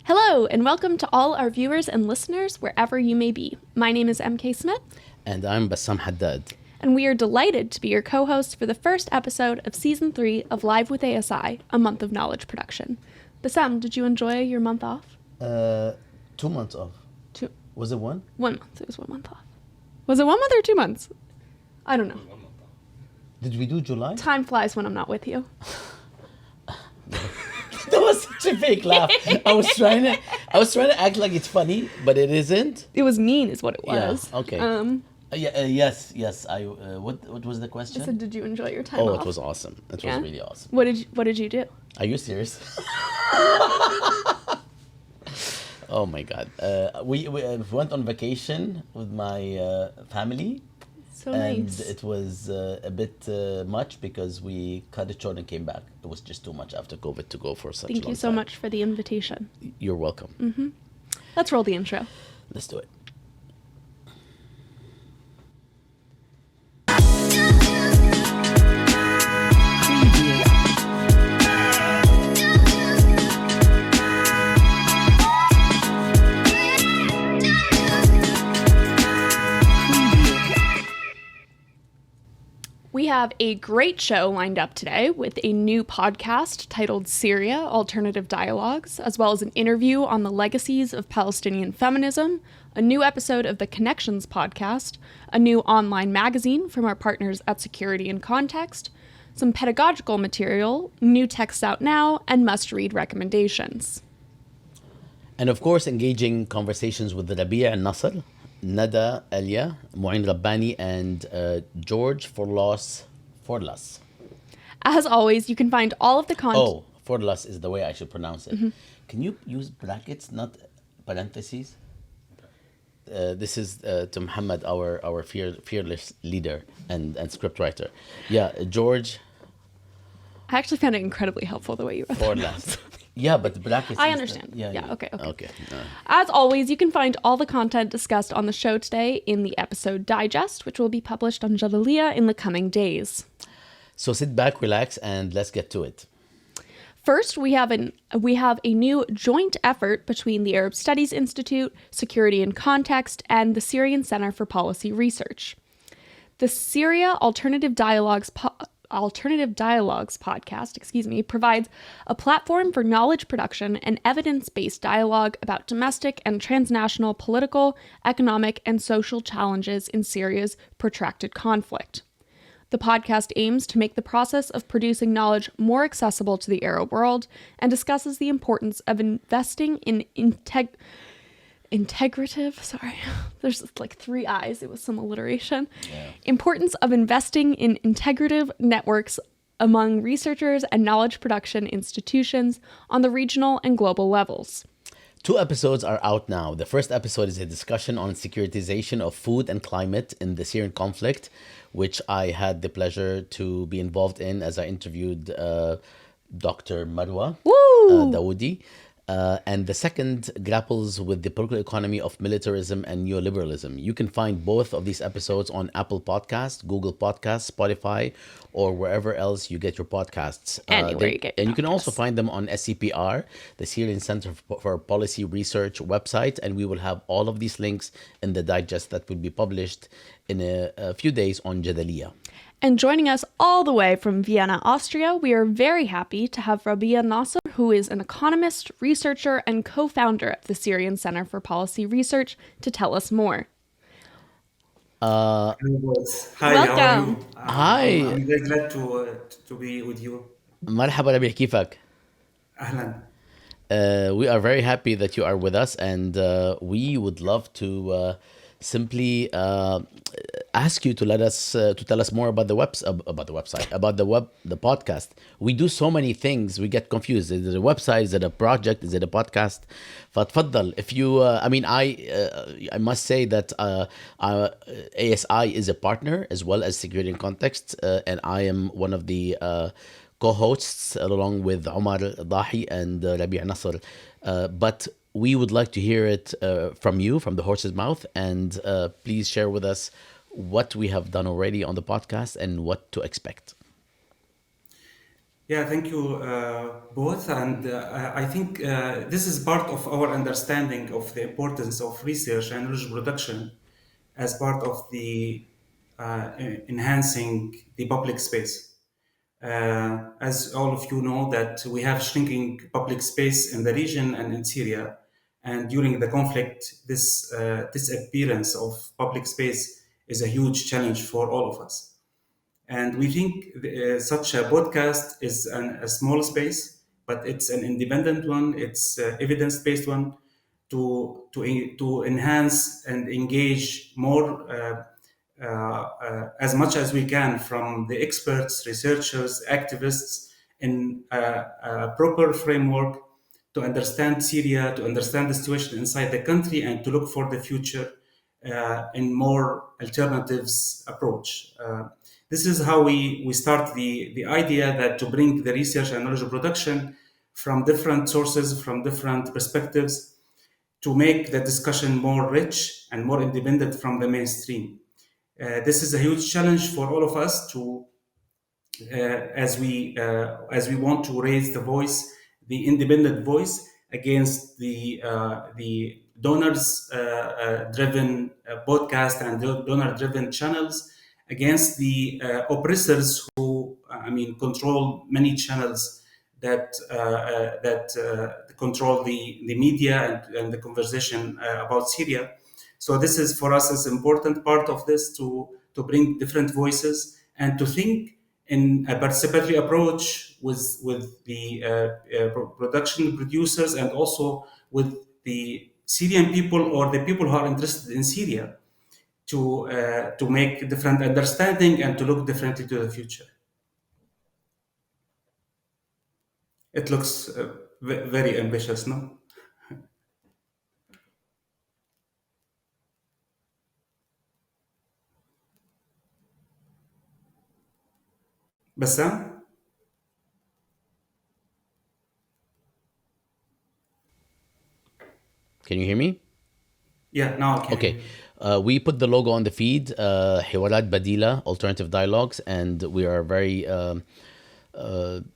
Hello, and welcome to all our viewers and listeners wherever you may be. My name is MK Smith. And I'm Bassam Haddad. And we are delighted to be your co-host for the first episode of Season 3 of Live with ASI, a month of knowledge production. Bassam, did you enjoy your month off? 2 months off. Was it one? 1 month. It was 1 month off. Was it 1 month or 2 months? I don't know. Did we do July? Time flies when I'm not with you. That was such a fake laugh. I was trying to act like it's funny, but it isn't. It was mean is what it was. Yeah, okay. Yes. What was the question? I said, did you enjoy your time off? Oh, it was awesome. It was really awesome. What did you do? Are you serious? Oh my God. We went on vacation with my family. So nice. And it was a bit much because we cut it short and came back. It was just too much after COVID to go for such a long time. Thank you so much for the invitation. You're welcome. Mm-hmm. Let's roll the intro. Let's do it. We have a great show lined up today with a new podcast titled Syria, Alternative Dialogues, as well as an interview on the legacies of Palestinian feminism, a new episode of the Connections podcast, a new online magazine from our partners at Security and Context, some pedagogical material, new texts out now, and must-read recommendations. And of course, engaging conversations with Rabia and Nasser, Nada Elia, Mu'in Rabbani, and George Forlas. As always, you can find all of the content. Oh, Forlas is the way I should pronounce it. Mm-hmm. Can you use brackets, not parentheses? This is to Muhammad, our fearless leader and scriptwriter. Yeah, George. I actually found it incredibly helpful the way you wrote Forlas. Yeah, but the brackets. I understand. Okay. No. As always, you can find all the content discussed on the show today in the episode digest, which will be published on Jadaliya in the coming days. So sit back, relax, and let's get to it. First, we have a new joint effort between the Arab Studies Institute, Security and Context, and the Syrian Center for Policy Research. The Syria Alternative Dialogues podcast, provides a platform for knowledge production and evidence-based dialogue about domestic and transnational political, economic, and social challenges in Syria's protracted conflict. The podcast aims to make the process of producing knowledge more accessible to the Arab world and discusses the importance of investing in there's like 3 I's, it was some alliteration. Yeah. Importance of investing in integrative networks among researchers and knowledge production institutions on the regional and global levels. 2 episodes are out now. The first episode is a discussion on securitization of food and climate in the Syrian conflict, which I had the pleasure to be involved in as I interviewed Dr. Marwa Dawoodi. And the second grapples with the political economy of militarism and neoliberalism. You can find both of these episodes on Apple Podcasts, Google Podcasts, Spotify, or wherever else you get your podcasts. Anywhere you get your And you can podcasts. also find them on SCPR, the Syrian Center for Policy Research website. And we will have all of these links in the digest that will be published in a few days on Jadaliya. And joining us all the way from Vienna, Austria, we are very happy to have Rabia Nasser, who is an economist, researcher, and co-founder of the Syrian Center for Policy Research, to tell us more. Hi, Welcome. how are you? Hi. I'm very glad to be with you. مرحبا ربيع كيفك؟ أهلا. We are very happy that you are with us, and we would love to simply ask you to tell us more about the podcast. We do so many things, we get confused. Is it a website? Is it a project? Is it a podcast? فتفضل. If you, I must say that ASI is a partner as well as Security and Context, and I am one of the co-hosts along with Omar Dahi and Rabia Nasser. But we would like to hear it from you, from the horse's mouth, and please share with us what we have done already on the podcast and what to expect. Yeah, thank you both. And I think this is part of our understanding of the importance of research and knowledge production as part of the enhancing the public space. As all of you know, that we have shrinking public space in the region and in Syria, and during the conflict, this disappearance of public space is a huge challenge for all of us. And we think such a podcast is a small space, but it's an independent one. It's evidence-based one to enhance and engage more as much as we can from the experts, researchers, activists in a proper framework to understand Syria, to understand the situation inside the country, and to look for the future in more alternatives approach. This is how we start the idea that to bring the research and knowledge production from different sources, from different perspectives, to make the discussion more rich and more independent from the mainstream. This is a huge challenge for all of us to as we want to raise the voice, the independent voice against the donors driven podcast and donor driven channels, against the oppressors who control many channels that control the media and the conversation about Syria. So this is for us is important part of this to bring different voices and to think in a participatory approach with the production producers and also with the Syrian people or the people who are interested in Syria to make different understanding and to look differently to the future. It looks very ambitious, no? Bassam? Can you hear me? Yeah, now I can hear Okay. you. We put the logo on the feed, حوارات بديلة, alternative dialogues, and we are very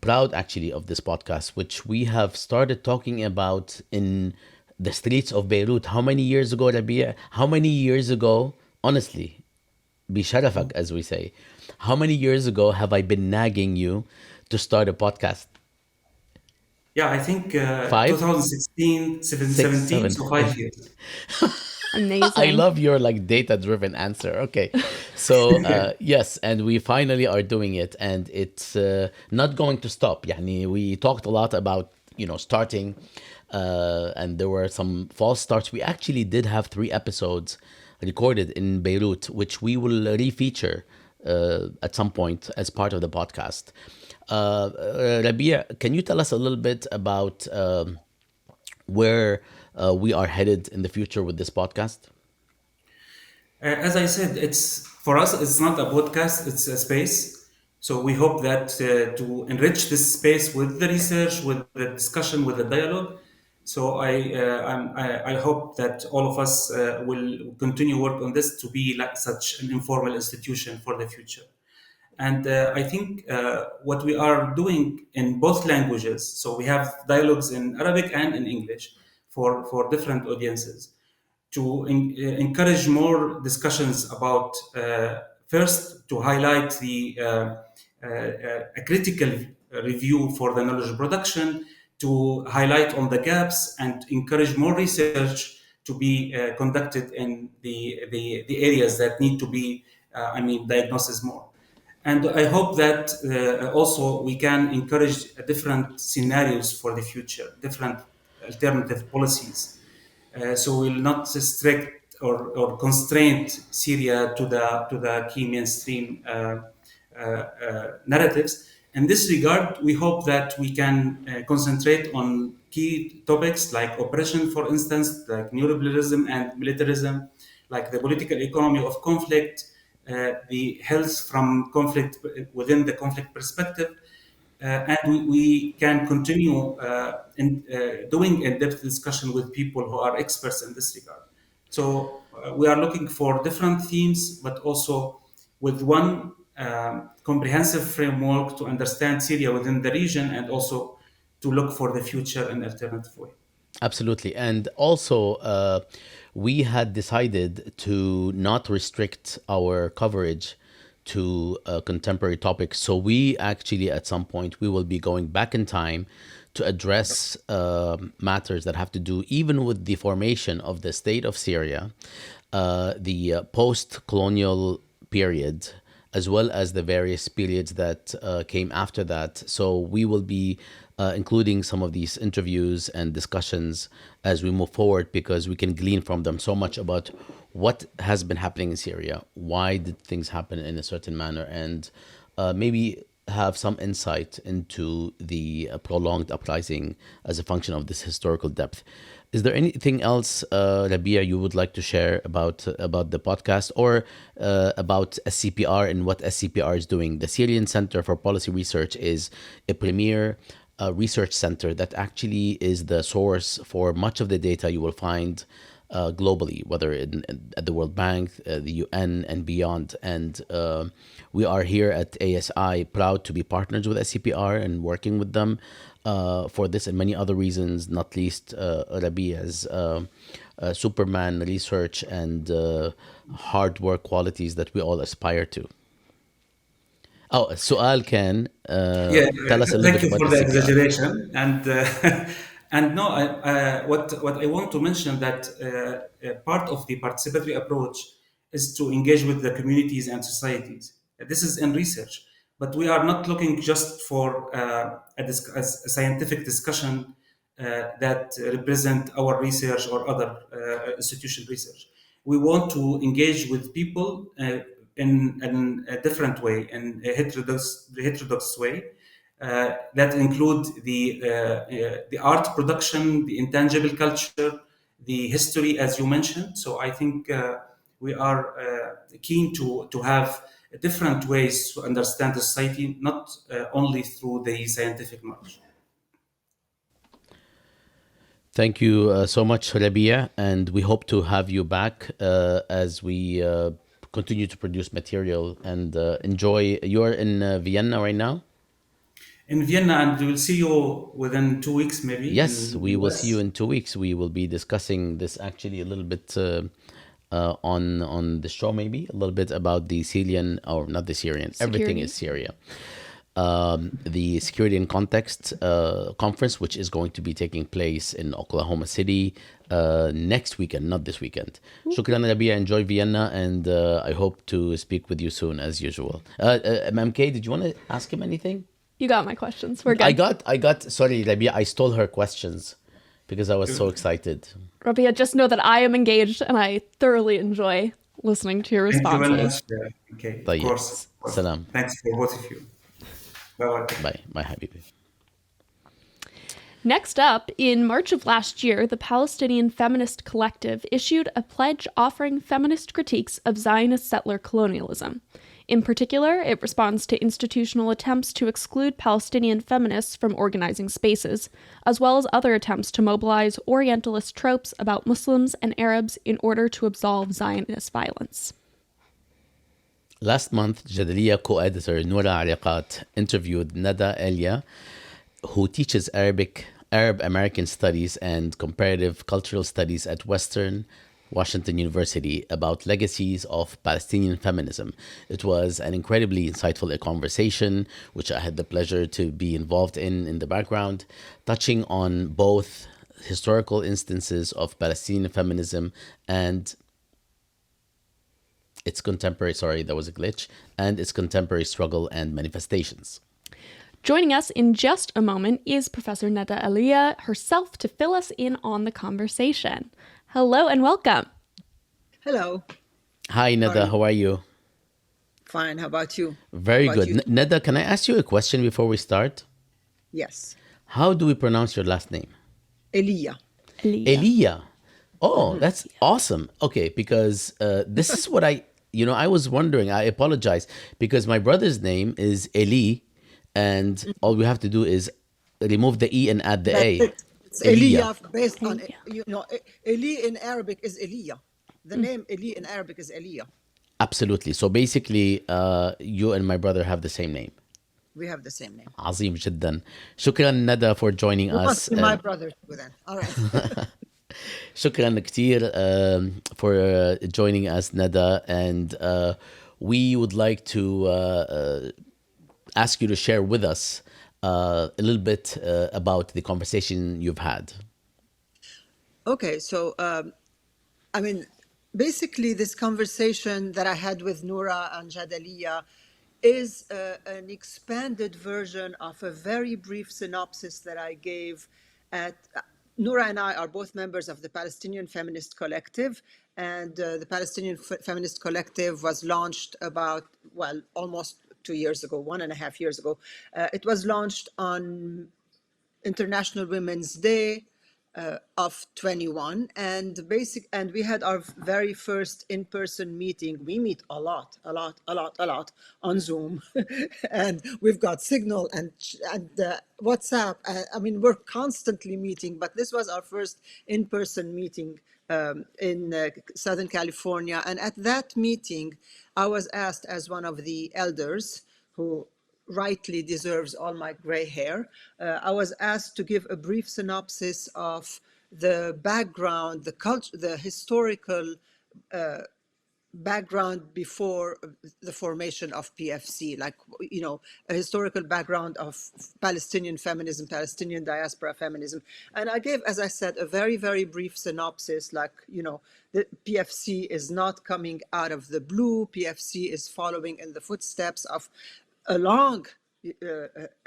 proud actually of this podcast, which we have started talking about in the streets of Beirut. How many years ago, Rabia? How many years ago, honestly, بشرفك, as we say, how many years ago have I been nagging you to start a podcast? Yeah, I think Five, 2016, six, 17, seven. so 5 years. I Amazing. love your like data driven answer. Okay. So, yes, and we finally are doing it, and it's not going to stop. Yani, we talked a lot about, starting, and there were some false starts. We actually did have 3 episodes recorded in Beirut, which we will refeature at some point as part of the podcast. Rabia, can you tell us a little bit about where we are headed in the future with this podcast? As I said, it's for us. It's not a podcast; it's a space. So we hope that to enrich this space with the research, with the discussion, with the dialogue. So I hope that all of us will continue work on this to be like such an informal institution for the future. And I think what we are doing in both languages, so we have dialogues in Arabic and in English for different audiences to encourage more discussions about first to highlight the a critical review for the knowledge production, to highlight on the gaps and encourage more research to be conducted in the areas that need to be diagnosed more. And I hope that also we can encourage different scenarios for the future, different alternative policies. So we'll not restrict or constrain Syria to the key mainstream narratives. In this regard, we hope that we can concentrate on key topics like oppression, for instance, like neoliberalism and militarism, like the political economy of conflict, the health from conflict within the conflict perspective, and we can continue in doing in-depth discussion with people who are experts in this regard. So we are looking for different themes, but also with one comprehensive framework to understand Syria within the region and also to look for the future in alternative way. Absolutely. And also, we had decided to not restrict our coverage to contemporary topics. So we actually, at some point, we will be going back in time to address matters that have to do even with the formation of the state of Syria, the post-colonial period, as well as the various periods that came after that. So we will be including some of these interviews and discussions as we move forward, because we can glean from them so much about what has been happening in Syria, why did things happen in a certain manner, and maybe have some insight into the prolonged uprising as a function of this historical depth. Is there anything else, Rabia, you would like to share about the podcast, or about SCPR and what SCPR is doing? The Syrian Center for Policy Research is a premier research center that actually is the source for much of the data you will find globally, whether at the World Bank, the UN, and beyond. And we are here at ASI proud to be partners with SCPR and working with them for this and many other reasons, not least Rabia's Superman research and hard work qualities that we all aspire to. Oh, Sual can tell us a little Thank bit you about for the SCPR. exaggeration. And and no, what I want to mention that part of the participatory approach is to engage with the communities and societies. This is in research, but we are not looking just for a scientific discussion that represent our research or other institutional research. We want to engage with people in a different way, in a heterodox way, that include the art production, the intangible culture, the history, as you mentioned. So I think we are keen to have different ways to understand the society, not only through the scientific knowledge. Thank you so much, Rabia, and we hope to have you back as we continue to produce material and enjoy. You're in Vienna right now? In Vienna, and we will see you within 2 weeks, maybe Yes, in we will see you US. in 2 weeks. We will be discussing this actually a little bit on the show, maybe a little bit about the Syrian, or not the Syrian, everything Security. is Syria. The Security in Context conference, which is going to be taking place in Oklahoma City next weekend, not this weekend. Shukran, Rabia. Enjoy Vienna, and I hope to speak with you soon, as usual. MK, did you want to ask him anything? You got my questions. We're good. I got, sorry, Rabia, I stole her questions because I was so excited. Rabia, just know that I am engaged and I thoroughly enjoy listening to your Thank you very responses. much. Okay, of طيب. course. Of course. Salam. Thanks for both of you. Bye bye. Bye, my habibi. Next up, in March of last year, the Palestinian Feminist Collective issued a pledge offering feminist critiques of Zionist settler colonialism. In particular, it responds to institutional attempts to exclude Palestinian feminists from organizing spaces, as well as other attempts to mobilize Orientalist tropes about Muslims and Arabs in order to absolve Zionist violence. Last month, Jadaliya co-editor Noura Ariqat interviewed Nada Elia, who teaches Arab American Studies and Comparative Cultural Studies at Western Washington University, about legacies of Palestinian feminism. It was an incredibly insightful conversation, which I had the pleasure to be involved in the background, touching on both historical instances of Palestinian feminism and its contemporary, sorry, there was a glitch, and its contemporary struggle and manifestations. Joining us in just a moment is Professor Nada Elia herself to fill us in on the conversation. Hello and welcome. Hello. Hi, Nada. How are you? Fine. How about you? Very How about good. you? Nada, can I ask you a question before we start? Yes. How do we pronounce your last name? Elia. Elia. Oh, that's awesome. Okay, because this is what I was wondering. I apologize because my brother's name is Eli, and all we have to do is remove the E and add the That's A. it. It's Elia. Elia based on, Elia. Eli in Arabic is Elia. The name Eli in Arabic is Elia. Absolutely. So basically, you and my brother have the same name. We have the same name. عظيم جدا. شكرا ندى for joining You must us. be my brother too then. All right. شكرا كتير for joining us, Nada. And we would like to ask you to share with us a little bit about the conversation you've had. Okay, so I mean, basically, this conversation that I had with Noura and Jadaliya is an expanded version of a very brief synopsis that I gave at. Noura and I are both members of the Palestinian Feminist Collective, and the Palestinian Feminist Collective was launched about, well, almost 2 years ago, 1.5 years ago. It was launched on International Women's Day of 21, and we had our very first in-person meeting. We meet a lot on Zoom, and we've got Signal and WhatsApp. I mean, we're constantly meeting, but this was our first in-person meeting in Southern California. And at that meeting, I was asked as one of the elders who rightly deserves all my gray hair. I was asked to give a brief synopsis of the background, the culture, the historical background before the formation of PFC, like, you know, a historical background of Palestinian feminism, Palestinian diaspora feminism. And I gave, as I said, a very, very brief synopsis, like, you know, the PFC is not coming out of the blue. PFC is following in the footsteps of a long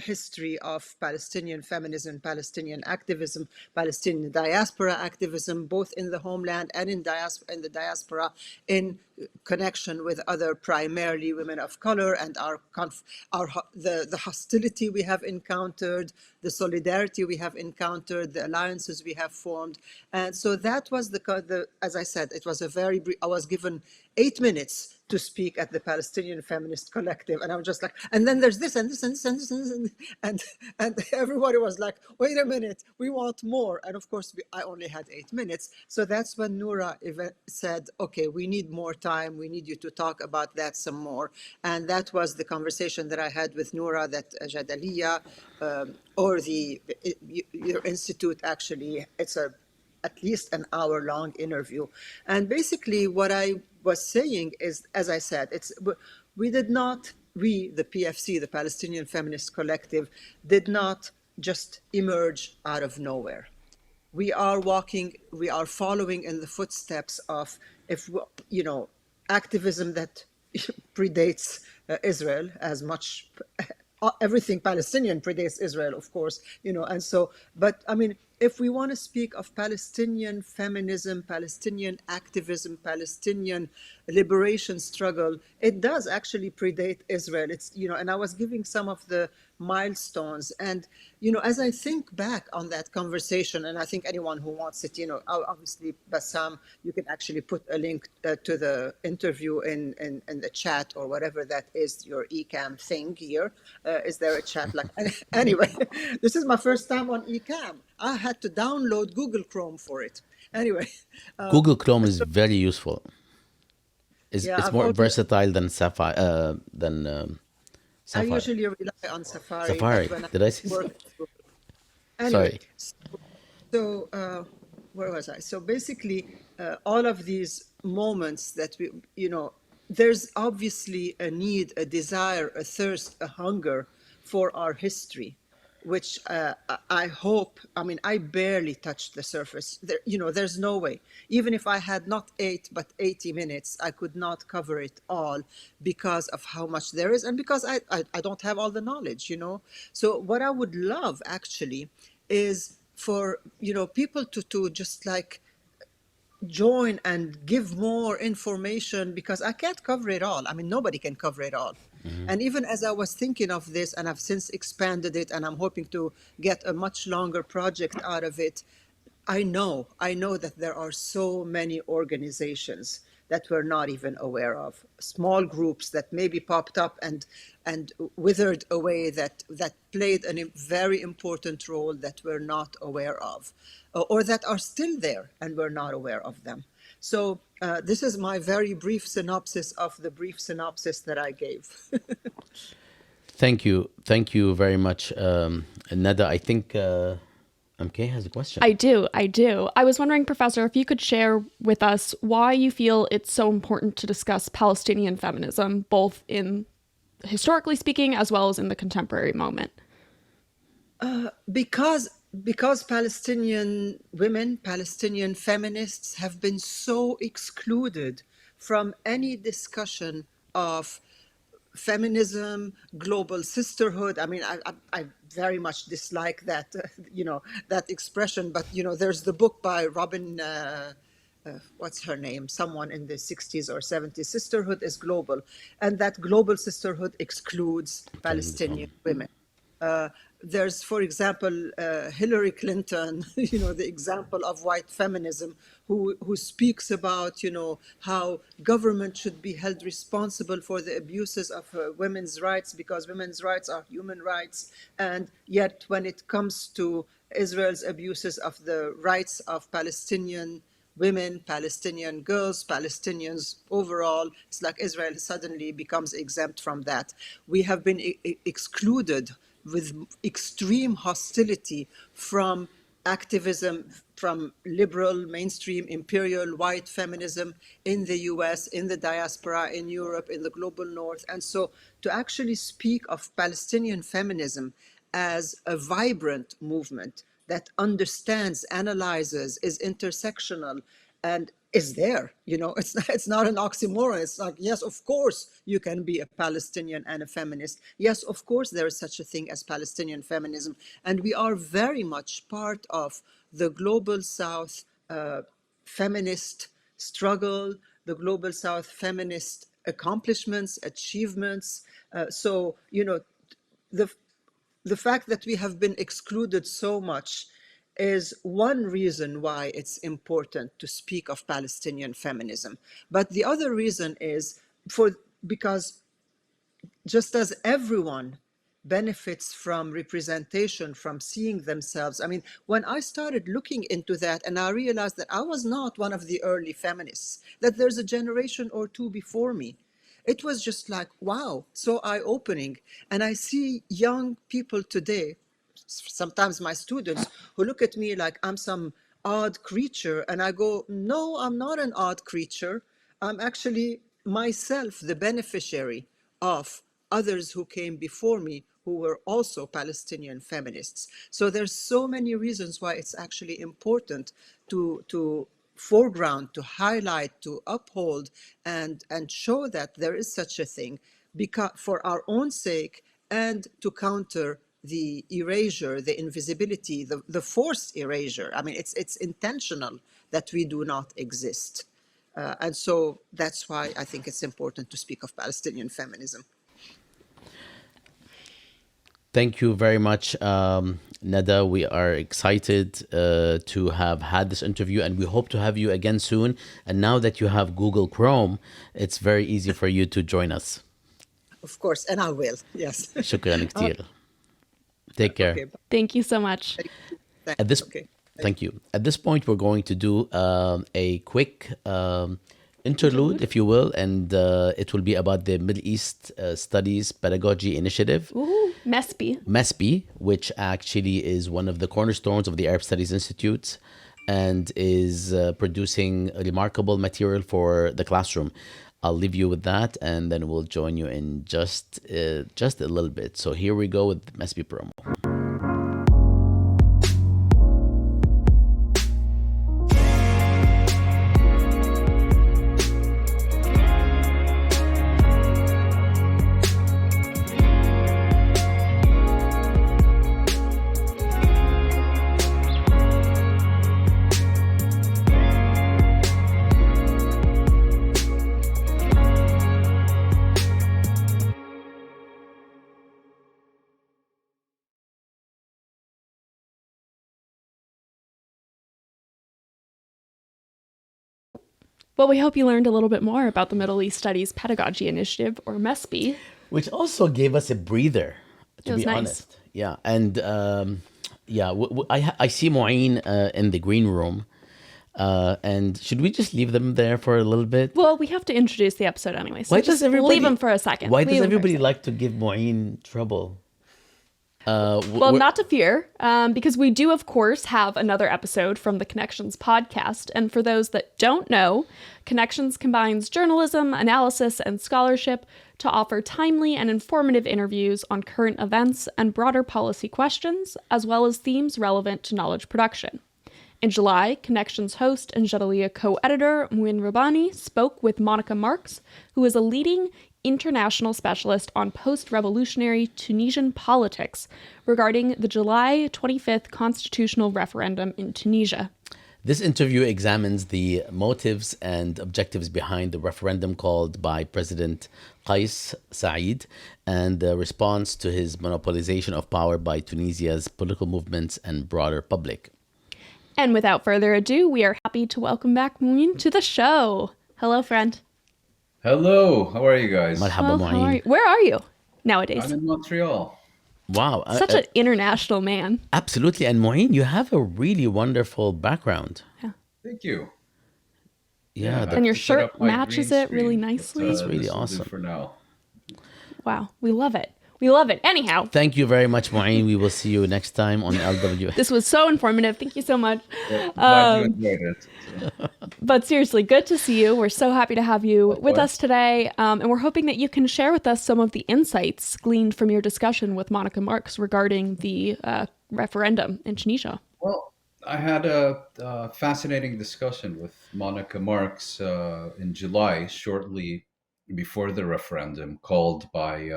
history of Palestinian feminism, Palestinian activism, Palestinian diaspora activism, both in the homeland and in the diaspora, in connection with other primarily women of color, and the hostility we have encountered, the solidarity we have encountered, the alliances we have formed. And so that was as I said, it was a very brief. I was given 8 minutes to speak at the Palestinian Feminist Collective, and I was just like, and then there's this and this and this and this and everybody was like, wait a minute, we want more. And of course, I only had 8 minutes. So that's when Noura said, okay, we need more time. We need you to talk about that some more. And that was the conversation that I had with Noura, that Jadaliya, or your institute, actually, it's at least an hour-long interview. And basically what I was saying is, as I said, we, the PFC, the Palestinian Feminist Collective, did not just emerge out of nowhere. We are following in the footsteps of, activism that predates Israel as much. Everything Palestinian predates Israel, of course, and so, but I mean, if we want to speak of Palestinian feminism, Palestinian activism, Palestinian liberation struggle, it does actually predate Israel. It's, and I was giving some of the milestones. And, as I think back on that conversation, and I think anyone who wants it, obviously, Bassam, you can actually put a link to the interview in the chat or whatever that is, your eCam thing here. Is there a chat? Anyway, this is my first time on eCam. I had to download Google Chrome for it. Anyway. Google Chrome is very useful. It's more versatile than Safari. I usually rely on Safari. Safari. Did I say so? Anyway, Sorry. So where was I? So basically, all of these moments that there's obviously a need, a desire, a thirst, a hunger for our history, which I hope, I barely touched the surface. There's no way. Even if I had not 8, but 80 minutes, I could not cover it all because of how much there is, and because I don't have all the knowledge, So what I would love, actually, is for, people to just join and give more information, because I can't cover it all. Nobody can cover it all. Mm-hmm. And even as I was thinking of this, and I've since expanded it, and I'm hoping to get a much longer project out of it, I know that there are so many organizations that we're not even aware of, small groups that maybe popped up and withered away, that played a very important role that we're not aware of, or that are still there and we're not aware of them. So This is my very brief synopsis of the brief synopsis that I gave. Thank you. Thank you very much, Nada. I think MK has a question. I do. I was wondering, Professor, if you could share with us why you feel it's so important to discuss Palestinian feminism, both in historically speaking as well as in the contemporary moment. Because Palestinian women, Palestinian feminists have been so excluded from any discussion of feminism, global sisterhood. I mean, I very much dislike that, that expression. But, there's the book by Robin, what's her name? Someone in the 60s or 70s. Sisterhood is global. And that global sisterhood excludes Palestinian women. There's, for example, Hillary Clinton, the example of white feminism, who speaks about, how government should be held responsible for the abuses of women's rights because women's rights are human rights. And yet when it comes to Israel's abuses of the rights of Palestinian women, Palestinian girls, Palestinians overall, it's like Israel suddenly becomes exempt from that. We have been excluded with extreme hostility from activism, from liberal, mainstream, imperial, white feminism in the US, in the diaspora, in Europe, in the global north. And so to actually speak of Palestinian feminism as a vibrant movement that understands, analyzes, is intersectional, and is there, it's not an oxymoron. It's like, yes, of course you can be a Palestinian and a feminist. Yes, of course there is such a thing as Palestinian feminism. And we are very much part of the Global South feminist struggle, the Global South feminist accomplishments, achievements. So, the fact that we have been excluded so much is one reason why it's important to speak of Palestinian feminism. But the other reason is because just as everyone benefits from representation, from seeing themselves. I mean, when I started looking into that and I realized that I was not one of the early feminists, that there's a generation or two before me, it was just like, wow, so eye-opening. And I see young people today, sometimes my students, who look at me like I'm some odd creature. And I go, no, I'm not an odd creature. I'm actually myself the beneficiary of others who came before me who were also Palestinian feminists. So there's so many reasons why it's actually important to foreground, to highlight, to uphold, and show that there is such a thing, because for our own sake, and to counter the erasure, the invisibility, the forced erasure. I mean, it's intentional that we do not exist. And so that's why I think it's important to speak of Palestinian feminism. Thank you very much, Nada. We are excited to have had this interview, and we hope to have you again soon. And now that you have Google Chrome, it's very easy for you to join us. Of course, and I will, yes. شكرا كتير. Take care. Okay, Thank you so much. At this, thank you. At this point, we're going to do a quick interlude, if you will, and it will be about the Middle East Studies Pedagogy Initiative. Ooh, MESPI, which actually is one of the cornerstones of the Arab Studies Institute and is producing remarkable material for the classroom. I'll leave you with that, and then we'll join you in just a little bit. So here we go with MESPI promo. Well, we hope you learned a little bit more about the Middle East Studies Pedagogy Initiative, or MESPI. Which also gave us a breather, to be honest. Yeah, and I see Mu'in in the green room. And should we just leave them there for a little bit? Well, we have to introduce the episode anyway, so Why just does everybody leave them for a second. Why Leave does 'em for a everybody second. like to give Mu'in trouble? Well, not to fear, because we do, of course, have another episode from the Connections podcast. And for those that don't know, Connections combines journalism, analysis, and scholarship to offer timely and informative interviews on current events and broader policy questions, as well as themes relevant to knowledge production. In July, Connections host and Jadalia co-editor Muin Rabbani spoke with Monica Marks, who is a leading international specialist on post-revolutionary Tunisian politics regarding the July 25th constitutional referendum in Tunisia. This interview examines the motives and objectives behind the referendum called by President Qais Said and the response to his monopolization of power by Tunisia's political movements and broader public. And without further ado, we are happy to welcome back Muin to the show. Hello, friend. Hello, how are you guys? Marhaba Well, how are Mu'in. you? Where are you nowadays? I'm in Montreal. Wow. Such an international man. Absolutely. And Mu'in, you have a really wonderful background. Thank you. Yeah. I the- And your have to set shirt up my matches green it really screen, but, nicely. It's really this will do awesome. for now. Wow, we love it. We love it. Anyhow, Thank you very much, Mu'in. We will see you next time on LW. this was so informative. Thank you so much. Glad you enjoyed it. So, But seriously, good to see you. We're so happy to have you with us today. And we're hoping that you can share with us some of the insights gleaned from your discussion with Monica Marks regarding the referendum in Tunisia. well, I had a fascinating discussion with Monica Marks in July, shortly before the referendum called by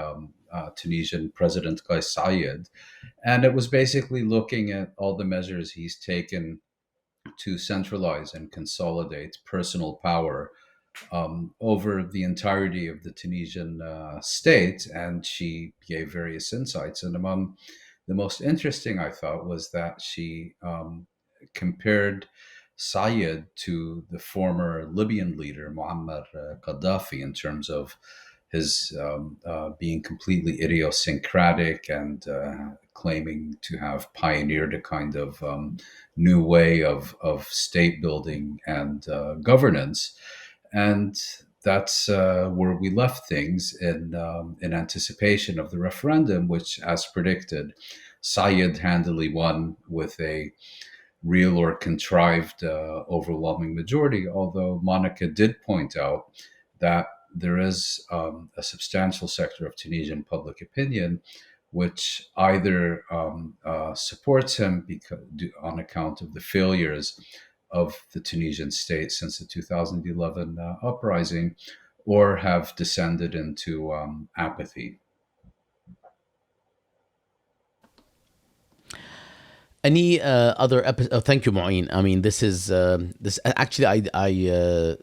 Tunisian President Qais Said. And it was basically looking at all the measures he's taken to centralize and consolidate personal power over the entirety of the Tunisian state. And she gave various insights. And among the most interesting, I thought, was that she compared Sayed to the former Libyan leader, Muammar Gaddafi, in terms of his being completely idiosyncratic and claiming to have pioneered a kind of new way of state building and governance. And that's where we left things in anticipation of the referendum, which, as predicted, Sayed handily won with a real or contrived overwhelming majority, although Monica did point out that there is a substantial sector of Tunisian public opinion which either supports him on account of the failures of the Tunisian state since the 2011 uprising, or have descended into apathy. Any other episode? Oh, thank you, Mu'in. I mean, this is this actually I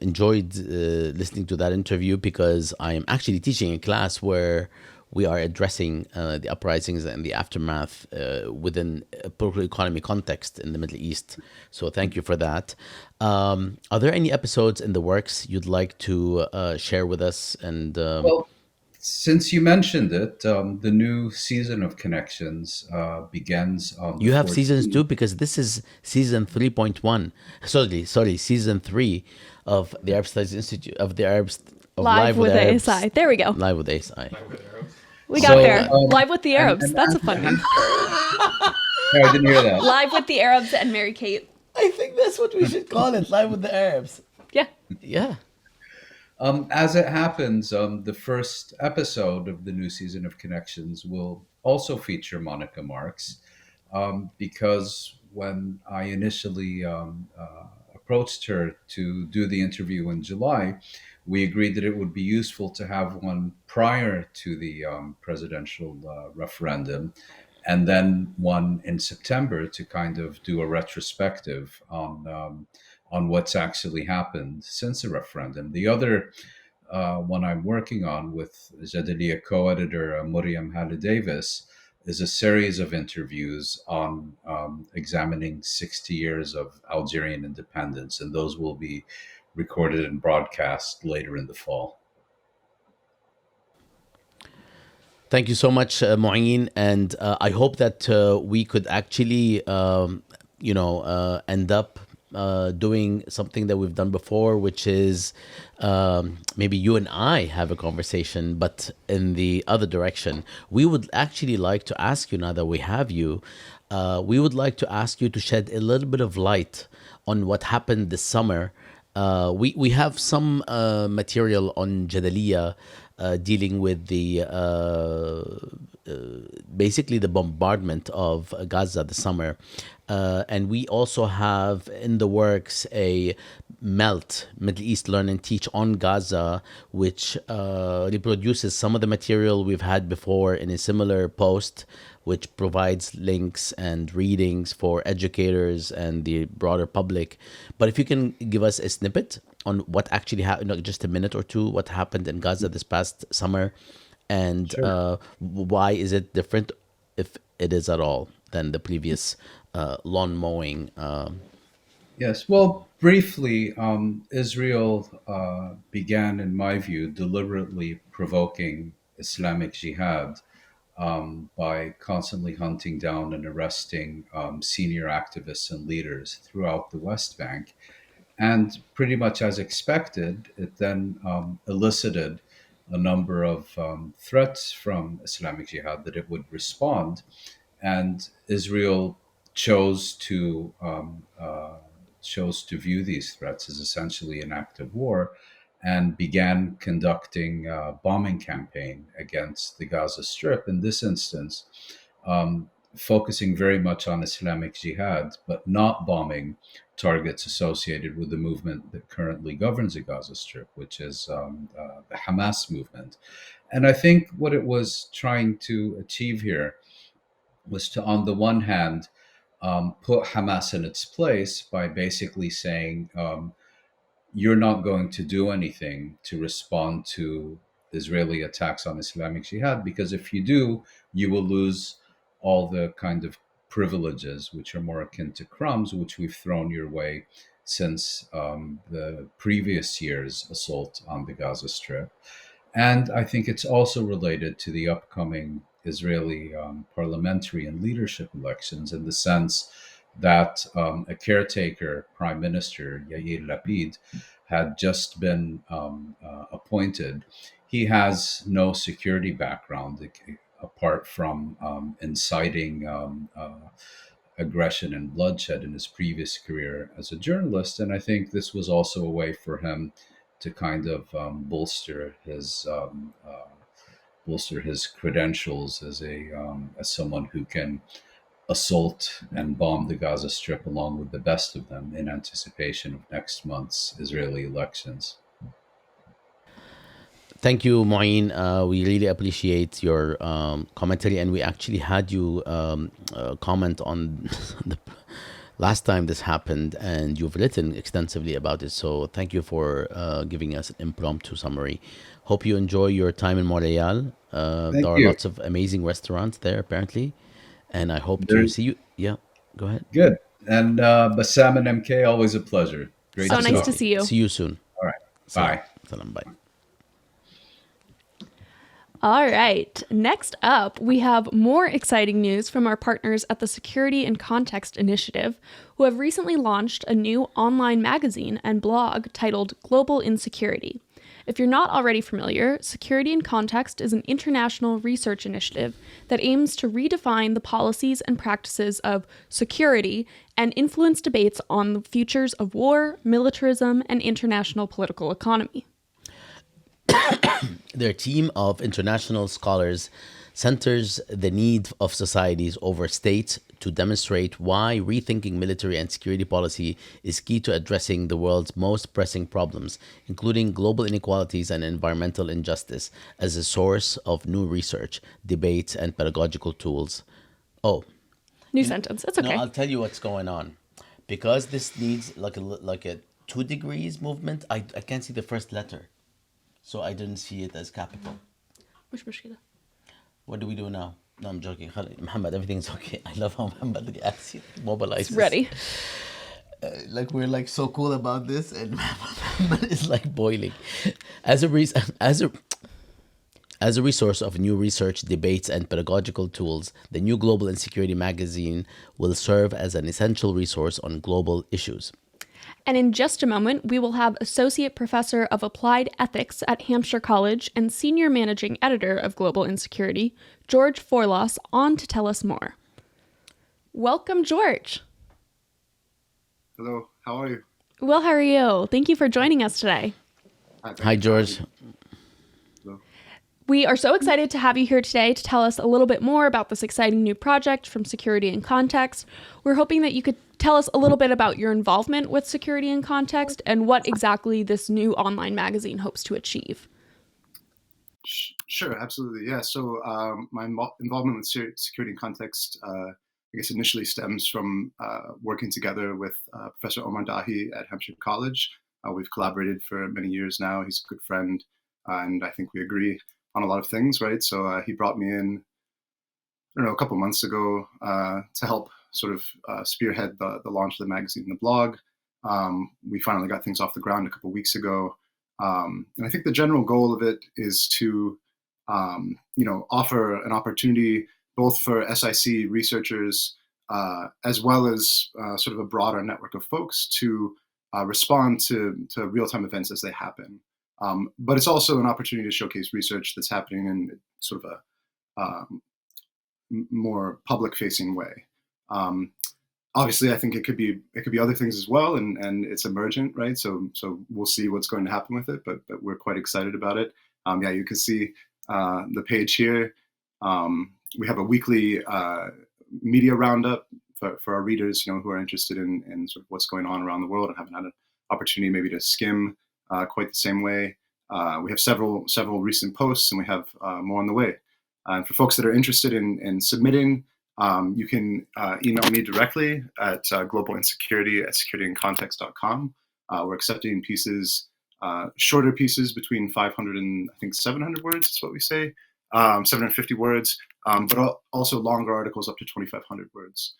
enjoyed listening to that interview because I am actually teaching a class where we are addressing the uprisings and the aftermath within a political economy context in the Middle East. So thank you for that. Are there any episodes in the works you'd like to share with us? And Well, since you mentioned it, the new season of Connections begins on the you have seasons 14th. too, because this is season 3.1. Sorry, season 3 of the Arab Studies Institute of the Arabs of Live with Arabs. ASI. There we go. Live with ASI. We got So, there. Live with the Arabs. and- That's a fun one. No, I didn't hear that. Live with the Arabs and Mary Kate. I think that's what we should call it. Live with the Arabs. Yeah. Yeah. As it happens, the first episode of the new season of Connections will also feature Monica Marks, because when I initially approached her to do the interview in July, we agreed that it would be useful to have one prior to the presidential referendum, and then one in September to kind of do a retrospective on what's actually happened since the referendum. The other one I'm working on with Jadalia co-editor Muriam Halle Davis is a series of interviews on examining 60 years of Algerian independence, and those will be recorded and broadcast later in the fall. Thank you so much, Mu'in. And I hope that we could actually, end up doing something that we've done before, which is maybe you and I have a conversation, but in the other direction. We would actually like to ask you, now that we have you, we would like to ask you to shed a little bit of light on what happened this summer. We have some material on Jadaliya dealing with the basically the bombardment of Gaza this summer. And we also have in the works a MELT, Middle East Learn and Teach on Gaza, which reproduces some of the material we've had before in a similar post, which provides links and readings for educators and the broader public. But if you can give us a snippet on what actually happened, just a minute or two, what happened in Gaza this past summer, and Sure. why is it different, if it is at all, than the previous lawn mowing? Yes. Well, briefly, Israel began, in my view, deliberately provoking Islamic Jihad by constantly hunting down and arresting senior activists and leaders throughout the West Bank. And pretty much as expected, it then elicited a number of threats from Islamic Jihad that it would respond. And Israel chose to view these threats as essentially an act of war, and began conducting a bombing campaign against the Gaza Strip. In this instance, focusing very much on Islamic Jihad, but not bombing targets associated with the movement that currently governs the Gaza Strip, which is the Hamas movement. And I think what it was trying to achieve here was to, on the one hand, put Hamas in its place by basically saying, you're not going to do anything to respond to Israeli attacks on Islamic Jihad, because if you do, you will lose all the kind of privileges which are more akin to crumbs, which we've thrown your way since the previous year's assault on the Gaza Strip. And I think it's also related to the upcoming Israeli parliamentary and leadership elections, in the sense that a caretaker prime minister, Yair Lapid, had just been appointed. He has no security background apart from inciting aggression and bloodshed in his previous career as a journalist. And I think this was also a way for him to kind of bolster his credentials as someone who can assault and bomb the Gaza Strip along with the best of them in anticipation of next month's Israeli elections. Thank you, Mu'in. We really appreciate your commentary, and we actually had you comment on the last time this happened, and you've written extensively about it. So thank you for giving us an impromptu summary. Hope you enjoy your time in Montreal. Thank There are you. lots of amazing restaurants there, apparently, and I hope to There's see you. Yeah, go ahead. good. And Bassam and MK, always a pleasure. Great So to nice talk. to see you. See you soon. All right. Salam. Bye. Salam. Bye. All right. Next up, we have more exciting news from our partners at the Security and Context Initiative, who have recently launched a new online magazine and blog titled Global Insecurity. If you're not already familiar, Security and Context is an international research initiative that aims to redefine the policies and practices of security and influence debates on the futures of war, militarism, and international political economy. Their team of international scholars centers the need of societies over states to demonstrate why rethinking military and security policy is key to addressing the world's most pressing problems, including global inequalities and environmental injustice, as a source of new research, debates, and pedagogical tools. Oh, New sentence. It's okay. no, I'll tell you what's going on. Because this needs like a 2 degrees movement, I can't see the first letter. So I didn't see it as capital. مش مشكلة. What do we do now? No, I'm joking. Muhammad, everything's okay. I love how Muhammad actually mobilizes. It's ready. Like we're like so cool about this, and Muhammad is like boiling. As a resource of new research, debates, and pedagogical tools, the new Global Insecurity magazine will serve as an essential resource on global issues. And in just a moment, we will have Associate Professor of Applied Ethics at Hampshire College and Senior Managing Editor of Global Insecurity, George Forlos, on to tell us more. Welcome, George. Hello, how are you? Well, how are you? Thank you for joining us today. Hi, George. Hello. We are so excited to have you here today to tell us a little bit more about this exciting new project from Security in Context. We're hoping that you could tell us a little bit about your involvement with Security in Context and what exactly this new online magazine hopes to achieve. Sure, absolutely. Yeah, so my involvement with Security in Context, I guess initially stems from working together with Professor Omar Dahi at Hampshire College. We've collaborated for many years now. He's a good friend, and I think we agree on a lot of things, right? So he brought me in, I don't know, a couple months ago to help sort of spearhead the launch of the magazine and the blog. We finally got things off the ground a couple weeks ago. And I think the general goal of it is to, offer an opportunity both for SIC researchers as well as sort of a broader network of folks to respond to real-time events as they happen. But it's also an opportunity to showcase research that's happening in sort of a more public-facing way. Obviously, I think it could be other things as well, and it's emergent, right? So we'll see what's going to happen with it, but we're quite excited about it. You can see the page here. We have a weekly media roundup for our readers, who are interested in sort of what's going on around the world and haven't had an opportunity maybe to skim quite the same way. We have several recent posts, and we have more on the way. And for folks that are interested in submitting, you can email me directly at globalinsecurity@securityincontext.com. We're accepting pieces, shorter pieces between 500 and I think 700 words is what we say, 750 words, but also longer articles up to 2,500 words.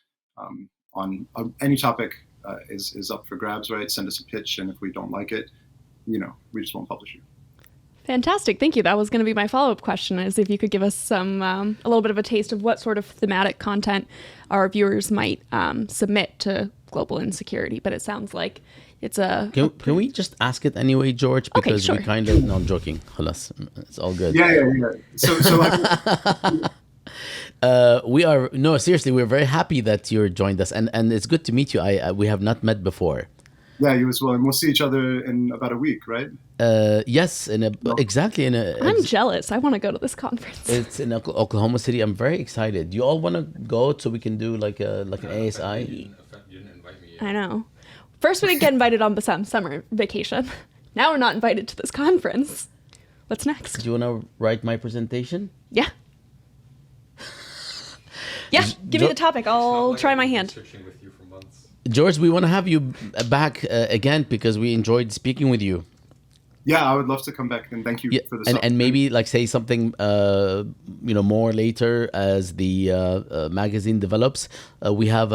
On any topic is up for grabs, right? Send us a pitch, and if we don't like it, we just won't publish you. Fantastic. Thank you. That was going to be my follow-up question, is if you could give us a little bit of a taste of what sort of thematic content our viewers might submit to Global Insecurity. But it sounds like it's a... Can we just ask it anyway, George? Because okay, sure. No, I'm joking. Halas. It's all good. Yeah. So seriously, we're very happy that you joined us, and it's good to meet you. We have not met before. Yeah, you as well, and we'll see each other in about a week, right? Yes, exactly. I'm jealous. I want to go to this conference. It's in Oklahoma City. I'm very excited. You all want to go so we can do like an ASI? You didn't invite me yet. I know. First, we didn't get invited on the summer vacation. Now we're not invited to this conference. What's next? Do you want to write my presentation? Yeah. Yeah, give me the topic. I'll try my hand. Searching with you for months. George, we want to have you back again because we enjoyed speaking with you. Yeah, I would love to come back, and thank you for this. And maybe say something more later as the magazine develops. We have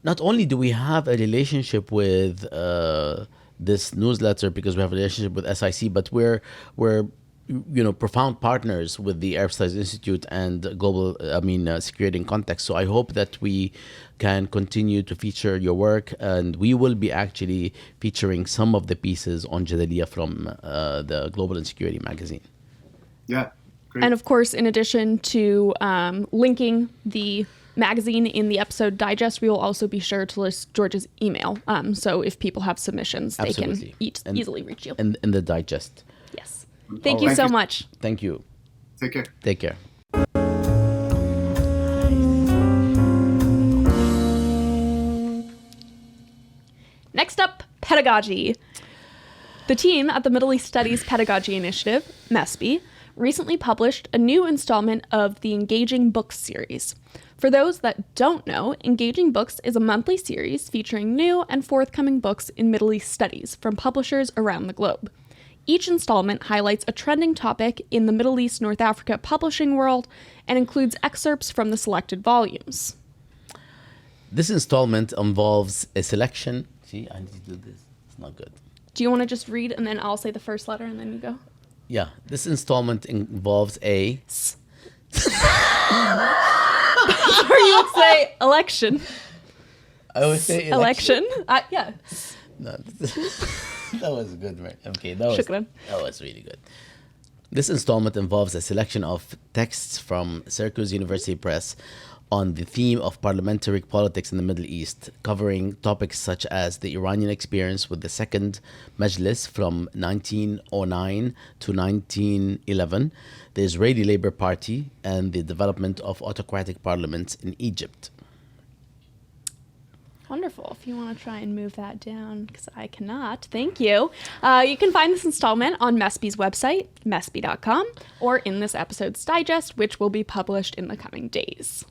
not only do we have a relationship with this newsletter because we have a relationship with SIC, but we're profound partners with the Arab Studies Institute and Security in Context. So I hope that we can continue to feature your work, and we will be actually featuring some of the pieces on Jadaliyya from the Global Insecurity magazine. Yeah, great. And of course, in addition to linking the magazine in the episode digest, we will also be sure to list George's email. So if people have submissions, Absolutely. They can easily reach you. And in the digest. Yes. Thank you so much. Thank you. Take care. Take care. Next up, Pedagogy. The team at the Middle East Studies Pedagogy Initiative, MESPI, recently published a new installment of the Engaging Books series. For those that don't know, Engaging Books is a monthly series featuring new and forthcoming books in Middle East studies from publishers around the globe. Each installment highlights a trending topic in the Middle East North Africa publishing world and includes excerpts from the selected volumes. This installment involves a selection. See, I need to do this. It's not good. Do you want to just read and then I'll say the first letter and then you go? Yeah, this installment involves a... Or you would say election. I would say election. Yeah. No, that was good, man. Okay, that Shukran. was really good. This installment involves a selection of texts from Syracuse University Press on the theme of parliamentary politics in the Middle East, covering topics such as the Iranian experience with the Second Majlis from 1909 to 1911, the Israeli Labour Party, and the development of autocratic parliaments in Egypt. Wonderful. If you want to try and move that down, because I cannot, thank you. You can find this installment on MESPY's website, mespy.com, or in this episode's digest, which will be published in the coming days.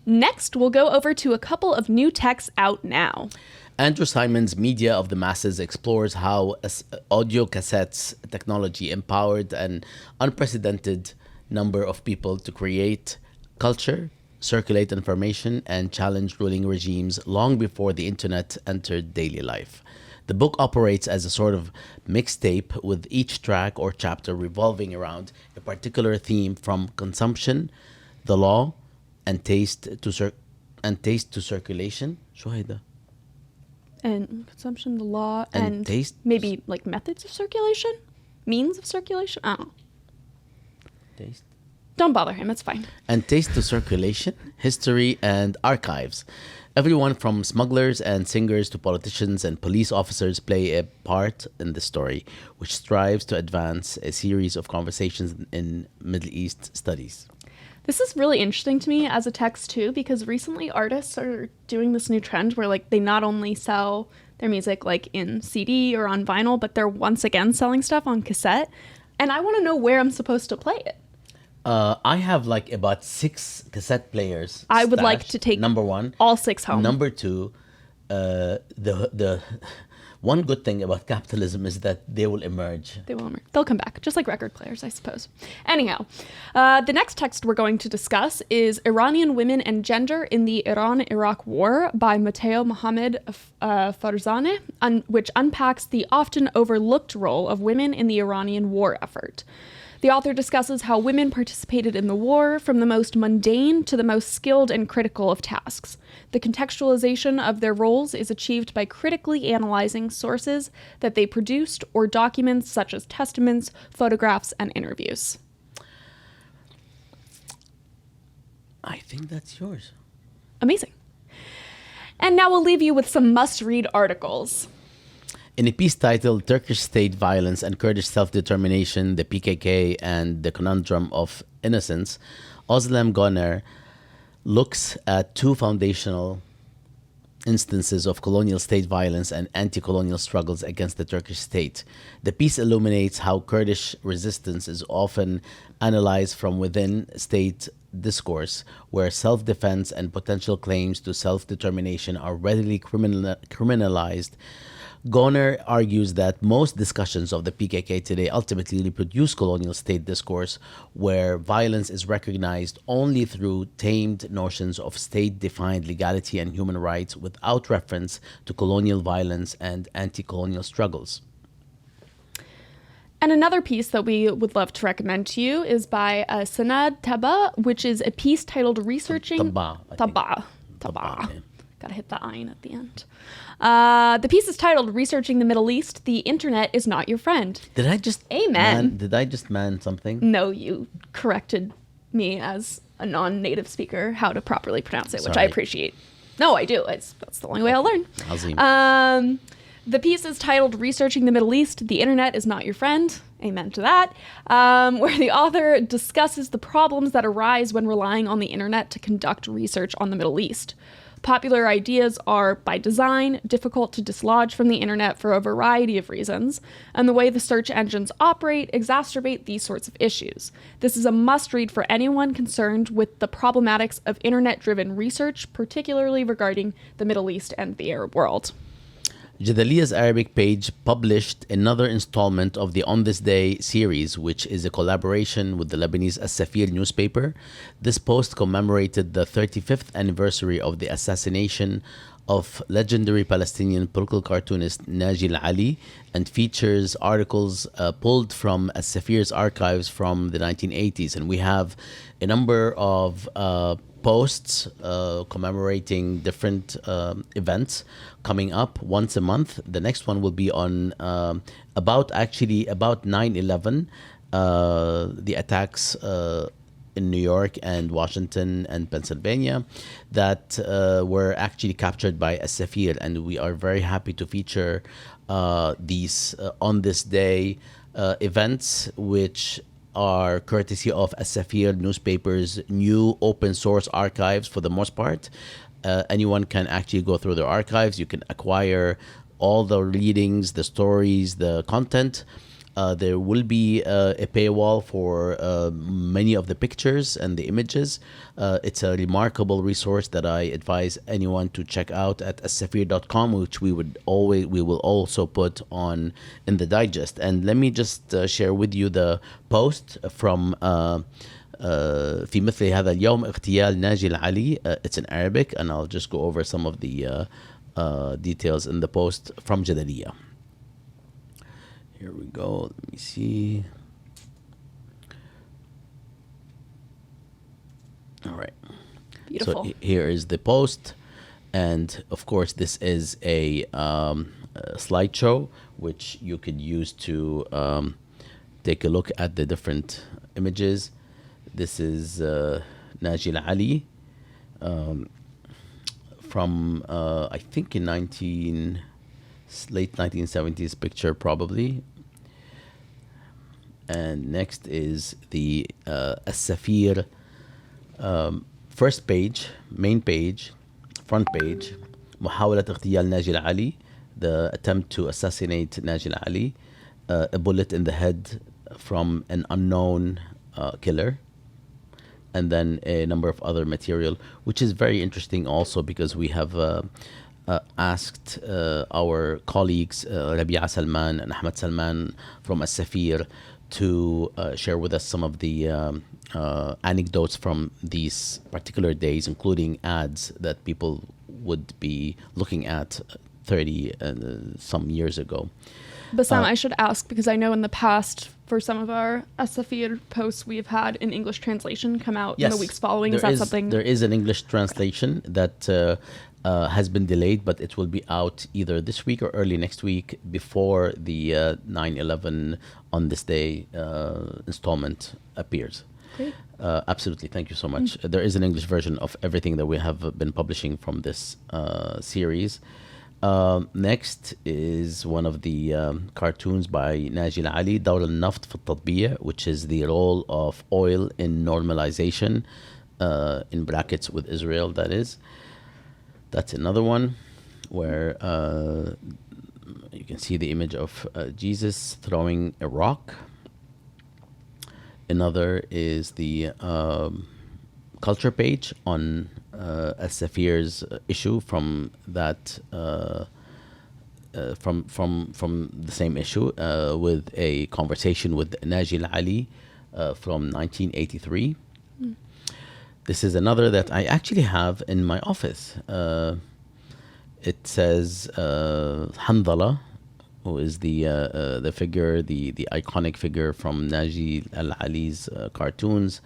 Next, we'll go over to a couple of new texts out now. Andrew Simon's Media of the Masses explores how audio cassettes technology empowered an unprecedented number of people to create culture, circulate information, and challenge ruling regimes long before the internet entered daily life. The book operates as a sort of mixtape, with each track or chapter revolving around a particular theme, from consumption, the law, and taste to circulation. شو هيدا؟ And consumption, the law, and taste. Maybe like methods of circulation? Means of circulation? I don't know. Taste. Don't bother him, it's fine. And taste to circulation, history, and archives. Everyone from smugglers and singers to politicians and police officers play a part in the story, which strives to advance a series of conversations in Middle East studies. This is really interesting to me as a text too, because recently artists are doing this new trend where like they not only sell their music like in CD or on vinyl, but they're once again selling stuff on cassette. And I want to know where I'm supposed to play it. I have like about 6 cassette players. I would like stashed. to take number 1, all 6 home. Number 2, the one good thing about capitalism is that they will emerge. They'll come back, just like record players, I suppose. Anyhow, the next text we're going to discuss is Iranian Women and Gender in the Iran-Iraq War by Matteo Mohammed Farzaneh, which unpacks the often overlooked role of women in the Iranian war effort. The author discusses how women participated in the war, from the most mundane to the most skilled and critical of tasks. The contextualization of their roles is achieved by critically analyzing sources that they produced or documents such as testaments, photographs, and interviews. I think that's yours. Amazing. And now we'll leave you with some must-read articles. In a piece titled Turkish State Violence and Kurdish Self-Determination, the PKK and the Conundrum of Innocence, Özlem Goner looks at 2 foundational instances of colonial state violence and anti-colonial struggles against the Turkish state. The piece illuminates how Kurdish resistance is often analyzed from within state discourse, where self-defense and potential claims to self-determination are readily criminalized. Goner argues that most discussions of the PKK today ultimately reproduce colonial state discourse, where violence is recognized only through tamed notions of state-defined legality and human rights, without reference to colonial violence and anti-colonial struggles. And another piece that we would love to recommend to you is by Sanad Taba, which is a piece titled Researching... Taba. Yeah. Gotta hit the ayin at the end. The piece is titled Researching the Middle East, The Internet is Not Your Friend. Did I just... Amen. Did I just man something? No, you corrected me as a non-native speaker how to properly pronounce it, which Sorry. I appreciate. No, I do. That's the only way I'll learn. Azim. The piece is titled Researching the Middle East, The Internet is Not Your Friend. Amen to that. Where the author discusses the problems that arise when relying on the internet to conduct research on the Middle East. Popular ideas are, by design, difficult to dislodge from the internet for a variety of reasons, and the way the search engines operate exacerbate these sorts of issues. This is a must-read for anyone concerned with the problematics of internet-driven research, particularly regarding the Middle East and the Arab world. Jadalia's Arabic page published another installment of the On This Day series, which is a collaboration with the Lebanese As-Safir newspaper. This post commemorated the 35th anniversary of the assassination of legendary Palestinian political cartoonist Naji Ali, and features articles pulled from As-Safir's archives from the 1980s. And we have a number of posts commemorating different events coming up once a month. The next one will be on about 9/11, the attacks in New York and Washington and Pennsylvania that were actually captured by As-Safir, and we are very happy to feature these on this day events, which are courtesy of As-Safir newspapers' new open source archives for the most part. Anyone can actually go through their archives. You can acquire all the readings, the stories, the content. There will be a paywall for many of the pictures and the images. It's a remarkable resource that I advise anyone to check out at assafir.com, which we will also put on in the digest. And let me just share with you the post from في مثل هذا اليوم اغتيال ناجي العلي. It's in Arabic, and I'll just go over some of the details in the post from Jadaliya. Here we go. Let me see. All right. Beautiful. So here is the post, and of course, this is a slideshow which you could use to take a look at the different images. This is Najil Ali from I think in late 1970s picture probably. And next is the As-Safir first page, main page, front page, محاولة اغتيال ناجي العلي, the attempt to assassinate Naji Ali, a bullet in the head from an unknown killer, and then a number of other material, which is very interesting also because we have asked our colleagues Rabia Salman and Ahmed Salman from As-Safir to share with us some of the anecdotes from these particular days, including ads that people would be looking at 30 some years ago. Bassam, I should ask, because I know in the past, for some of our As-Safir posts, we've had an English translation come out in the weeks following. Is that something? There is an English translation that has been delayed, but it will be out either this week or early next week before the 9/11 on this day installment appears. Great. Absolutely. Thank you so much. There is an English version of everything that we have been publishing from this series. Next is one of the cartoons by Naji Ali, دور النفط في التطبيع, which is the role of oil in normalization, in brackets with Israel, that is. That's another one where you can see the image of Jesus throwing a rock. Another is the culture page on As-Safir's issue from that from the same issue with a conversation with Naji Ali from 1983. This is another that I actually have in my office. It says Handala, who is the figure, the iconic figure from Naji Ali's cartoons,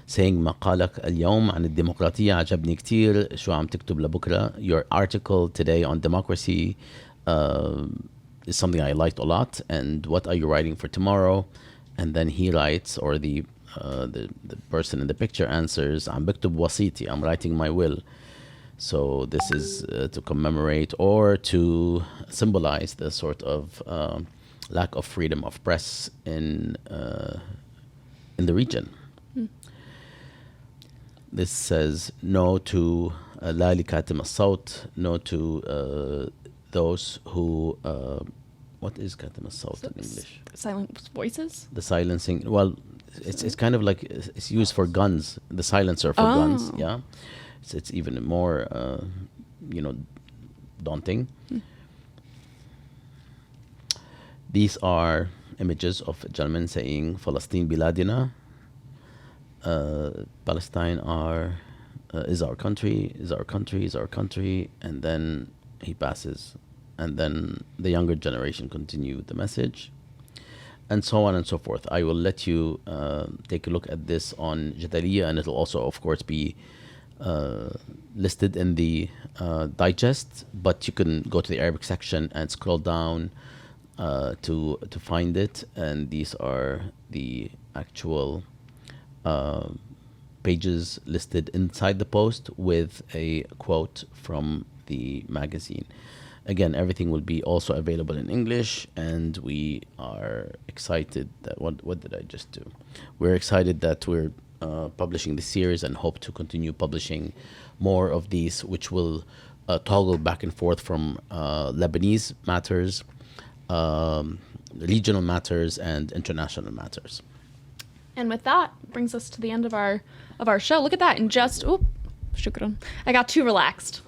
saying مقالك اليوم عن الديمقراطية عجبني كتير, شو عم تكتب لبكرة? Your article today on democracy is something I liked a lot, and what are you writing for tomorrow? And then he writes, or the person in the picture answers, عم بكتب وصيتي, I'm writing my will. So this is to commemorate or to symbolize the sort of lack of freedom of press in the region. This says no to لا لكاتم الصوت, no to those who what is كاتم الصوت in English? Silent voices? The silencing. Well, it's kind of like it's used for guns, the silencer for guns. Yeah, it's even more daunting. These are images of a gentleman saying Palestine biladina, Palestine is our country, is our country, is our country, and then he passes, and then the younger generation continue the message, and so on and so forth. I will let you take a look at this on Jadaliya, and it'll also, of course, be listed in the digest, but you can go to the Arabic section and scroll down to find it, and these are the actual pages listed inside the post with a quote from the magazine. Again, everything will be also available in English, and we are excited that what did I just do? We're excited that we're publishing this series and hope to continue publishing more of these, which will toggle back and forth from Lebanese matters, regional matters, and international matters. And with that, brings us to the end of our show. Look at that! And just shukran. I got too relaxed.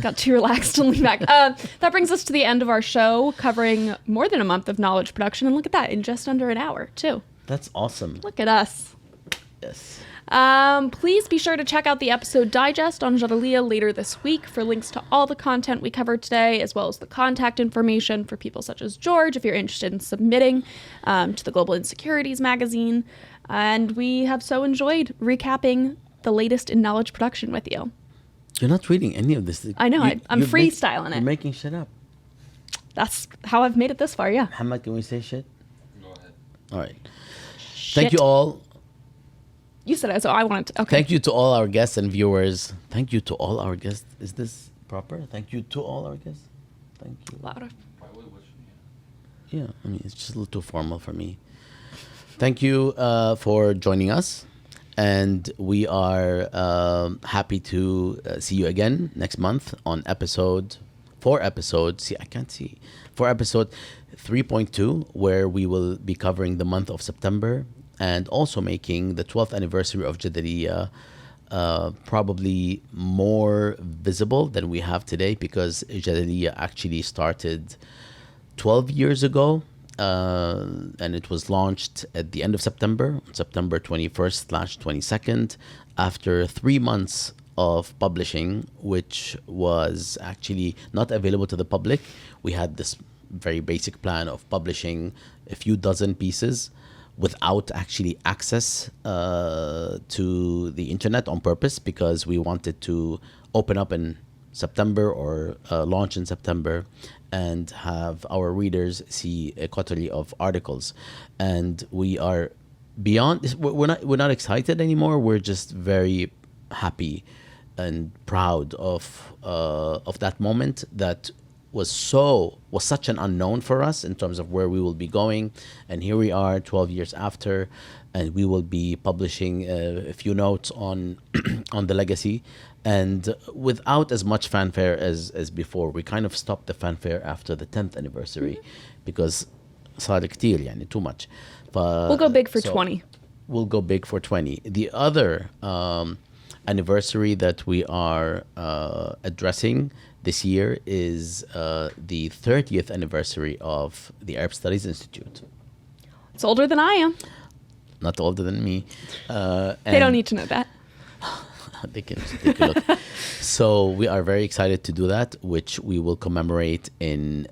To lean back. That brings us to the end of our show, covering more than a month of knowledge production. And look at that, in just under an hour, too. That's awesome. Look at us. Yes. Please be sure to check out the episode digest on Jadaliya later this week for links to all the content we covered today, as well as the contact information for people such as George, if you're interested in submitting to the Global Insecurities magazine. And we have so enjoyed recapping the latest in knowledge production with you. You're not reading any of this. I know. I'm freestyling it. You're making shit up. That's how I've made it this far, yeah. Muhammad, can we say shit? Go ahead. All right. Shit. Thank you all. You said it, so I wanted to. Okay. Thank you to all our guests and viewers. Thank you to all our guests. Is this proper? Thank you to all our guests. Thank you. Louder. Yeah, I mean, it's just a little too formal for me. Thank you for joining us. And we are happy to see you again next month on episode 3.2, where we will be covering the month of September and also making the 12th anniversary of Jadaliya probably more visible than we have today, because Jadaliya actually started 12 years ago. And it was launched at the end of September 21st/22nd, after 3 months of publishing, which was actually not available to the public. We had this very basic plan of publishing a few dozen pieces without actually access to the internet on purpose, because we wanted to open up in September or launch in September and have our readers see a coterie of articles. And we are beyond this. We're not excited anymore. We're just very happy and proud of that moment that was such an unknown for us in terms of where we will be going. And here we are 12 years after, and we will be publishing a few notes on on the legacy, and without as much fanfare as before. We kind of stopped the fanfare after the 10th anniversary because صار كتير يعني too much. We'll go big for 20. We'll go big for 20. The other anniversary that we are addressing this year is the 30th anniversary of the Arab Studies Institute. It's older than I am. Not older than me. They don't need to know that. They can take a look. So we are very excited to do that, which we will commemorate in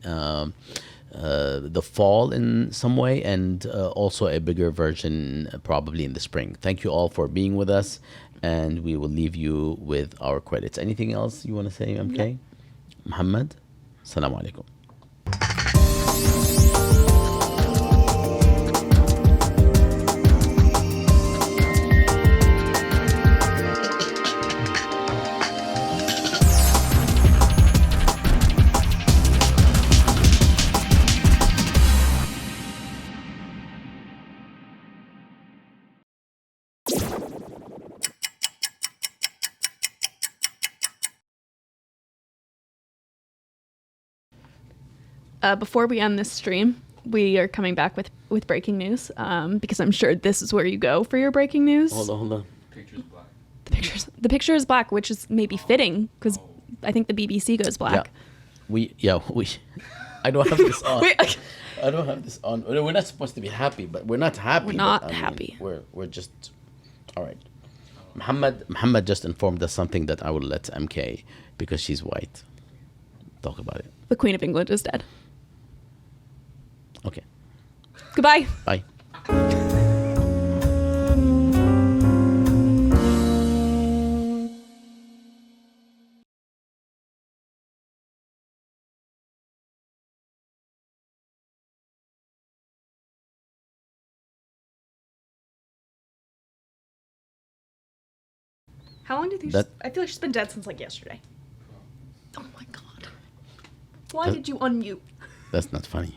the fall in some way, and also a bigger version probably in the spring. Thank you all for being with us, and we will leave you with our credits. Anything else you want to say, MK? No. Muhammad? Assalamu alaikum. Before we end this stream, we are coming back with breaking news, because I'm sure this is where you go for your breaking news. Hold on. Picture's black. The picture is black, which is maybe fitting because I think the BBC goes black. Yeah. I don't have this on. I don't have this on. We're not supposed to be happy, but we're not happy. We're not happy. We're just all right. Muhammad just informed us something that I will let MK, because she's white, talk about it. The Queen of England is dead. Okay. Goodbye. Bye. How long do you think I feel like she's been dead since like yesterday. Oh my god. Why did you unmute? That's not funny.